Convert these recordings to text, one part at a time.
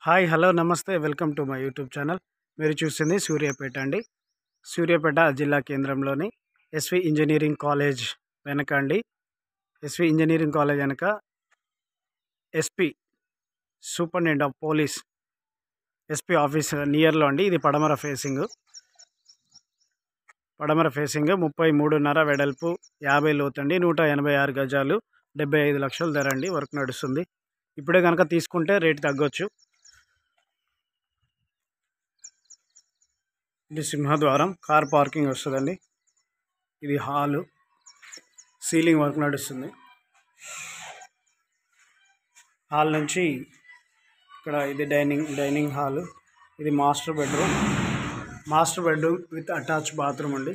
Hi hello నమస్తే welcome to my YouTube channel. మీరు చూస్తుంది సూర్యాపేట అండి. సూర్యాపేట జిల్లా కేంద్రంలోని ఎస్వి ఇంజనీరింగ్ కాలేజ్ వెనక అండి. ఎస్వి ఇంజనీరింగ్ కాలేజ్ వెనక SP superintendent of police SP office నియర్లో అండి. ఇది పడమర ఫేసింగ్ 33.5 వెడల్పు 50 లోతండి, 186 గజాలు, 75 లక్షల ధర అండి. వర్క్ నడుస్తుంది. ఇప్పుడే కనుక తీసుకుంటే రేట్ తగ్గొచ్చు. ఇది సింహద్వారం, కార్ పార్కింగ్ వస్తుందండి. ఇది హాలు, సీలింగ్ వర్క్ నడుస్తుంది. హాల్ నుంచి ఇక్కడ ఇది డైనింగ్ హాలు. ఇది master bedroom with attach bathroom అండి.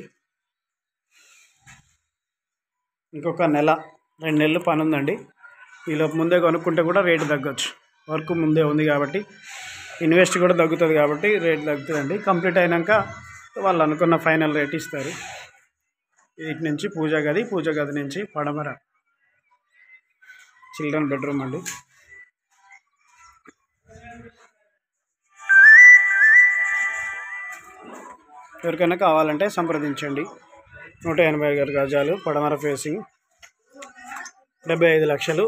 ఇంకొక 2 నెలలు పని ఉందండి. ఈలోపు ముందే కొనుక్కుంటే కూడా రేటు తగ్గొచ్చు. వర్క్ ముందే ఉంది కాబట్టి ఇన్వెస్ట్ కూడా తగ్గుతుంది, కాబట్టి రేట్ తగ్గుతుందండి. కంప్లీట్ అయినాక వాళ్ళు అనుకున్న ఫైనల్ రేట్ ఇస్తారు. వీటి నుంచి పూజ గది నుంచి పడమర చిల్డ్రన్ బెడ్రూమ్ అండి. ఎవరికైనా కావాలంటే సంప్రదించండి. 180 గజాలు, పడమర ఫేసింగ్, 75 లక్షలు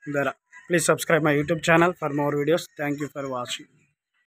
ధర. Please subscribe my YouTube channel for more videos. Thank you for watching.